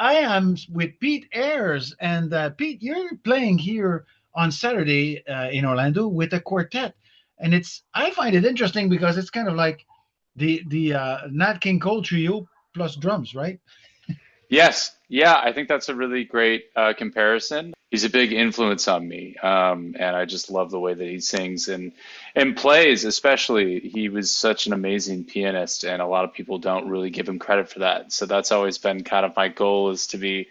I am with Pete Ayres, and Pete, you're playing here on Saturday in Orlando with a quartet, and I find it interesting because it's kind of like the Nat King Cole trio plus drums, right? Yes, yeah, I think that's a really great comparison. He's a big influence on me, and I just love the way that he sings and plays. Especially, he was such an amazing pianist, and a lot of people don't really give him credit for that. So that's always been kind of my goal is to be,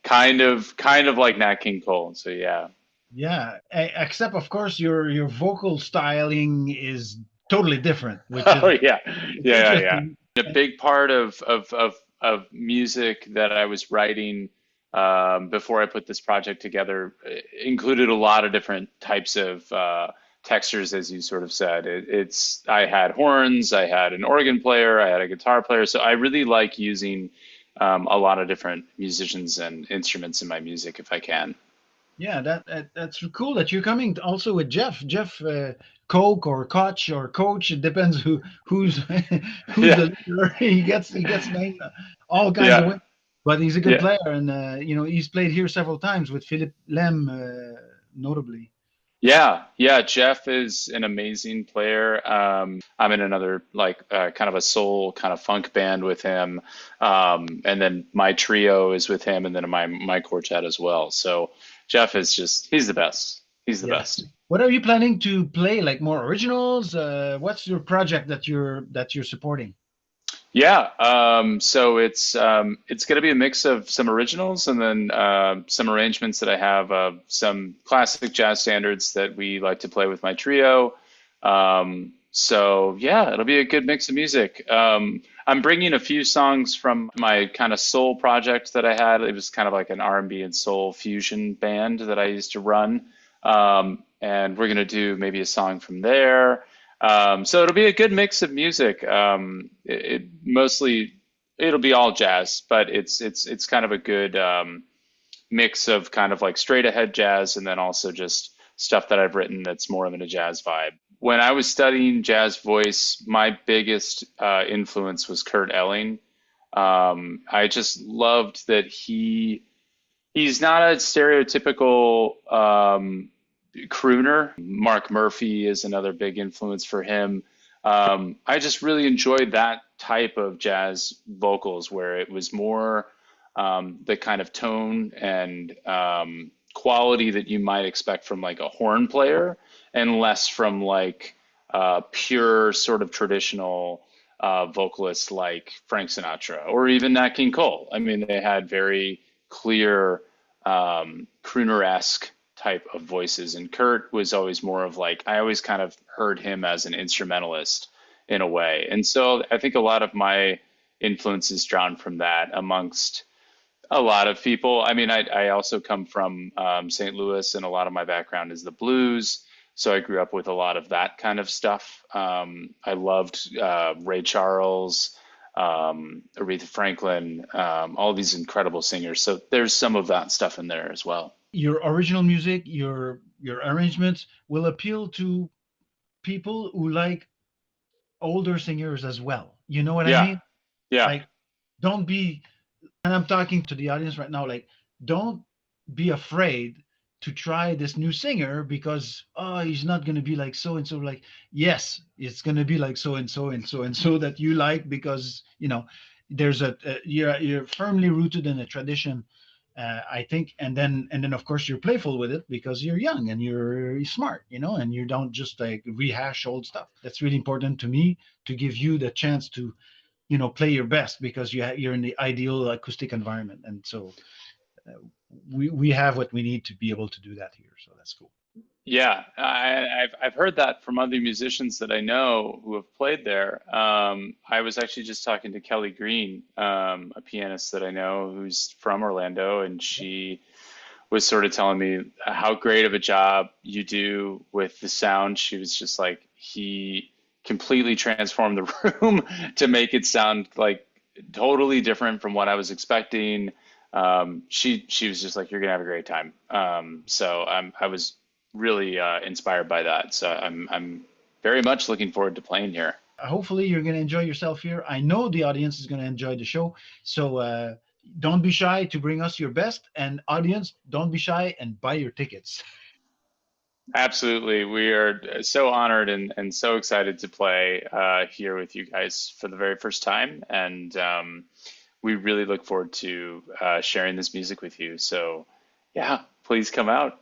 kind of like Nat King Cole. So yeah. Yeah, except of course your vocal styling is totally different, which is Oh yeah, it's yeah, yeah, yeah. interesting. A big part of music that I was writing before I put this project together included a lot of different types of textures, as you sort of said. It's I had horns, I had an organ player, I had a guitar player, so I really like using a lot of different musicians and instruments in my music if I can. Yeah, that's cool that you're coming also with Jeff. Jeff, Coke or Koch or Coach. It depends who's who's Yeah, the leader. He gets named all kinds of yeah, ways. But he's a good yeah. player, and he's played here several times with Philip Lem, notably. Yeah, yeah, Jeff is an amazing player. I'm in another like kind of a soul kind of funk band with him. And then my trio is with him and then my quartet as well. So Jeff is just he's the best. He's the Yeah. best. What are you planning to play? Like more originals? What's your project that you're supporting? Yeah, so it's going to be a mix of some originals and then some arrangements that I have of some classic jazz standards that we like to play with my trio. So yeah, it'll be a good mix of music. I'm bringing a few songs from my kind of soul project that I had. It was kind of like an R&B and soul fusion band that I used to run, and we're going to do maybe a song from there. So it'll be a good mix of music. It mostly it'll be all jazz, but it's kind of a good mix of kind of like straight ahead jazz and then also just stuff that I've written that's more of in a jazz vibe. When I was studying jazz voice, my biggest influence was Kurt Elling. I just loved that he's not a stereotypical crooner. Mark Murphy is another big influence for him. I just really enjoyed that type of jazz vocals where it was more the kind of tone and quality that you might expect from like a horn player and less from like pure sort of traditional vocalists like Frank Sinatra or even Nat King Cole. I mean, they had very clear crooner-esque type of voices, and Kurt was always more of like I always kind of heard him as an instrumentalist in a way, and so I think a lot of my influence is drawn from that amongst a lot of people. I mean, I also come from St. Louis, and a lot of my background is the blues. So I grew up with a lot of that kind of stuff. I loved Ray Charles, Aretha Franklin, all these incredible singers. So there's some of that stuff in there as well. Your original music, your arrangements will appeal to people who like older singers as well. You know what I Yeah, mean? yeah, Like, don't be, and I'm talking to the audience right now, like, don't be afraid to try this new singer because, oh, he's not going to be like so and so. Like, yes, it's going to be like so and so and so and so that you like because, there's you're firmly rooted in a tradition. I think, and then of course you're playful with it because you're young and you're smart, and you don't just like rehash old stuff. That's really important to me to give you the chance to play your best because you're in the ideal acoustic environment, and so we have what we need to be able to do that here, so that's cool. yeah. I've heard that from other musicians that I know who have played there. I was actually just talking to Kelly Green, a pianist that I know who's from Orlando, and she was sort of telling me how great of a job you do with the sound. She was just like, he completely transformed the room to make it sound like totally different from what I was expecting. She was just like, you're gonna have a great time. I was really inspired by that. So I'm very much looking forward to playing here. Hopefully you're going to enjoy yourself here. I know the audience is going to enjoy the show, so Don't be shy to bring us your best, and audience, don't be shy and buy your tickets. Absolutely. We are so honored and so excited to play here with you guys for the very first time. And we really look forward to sharing this music with you. So, yeah, please come out.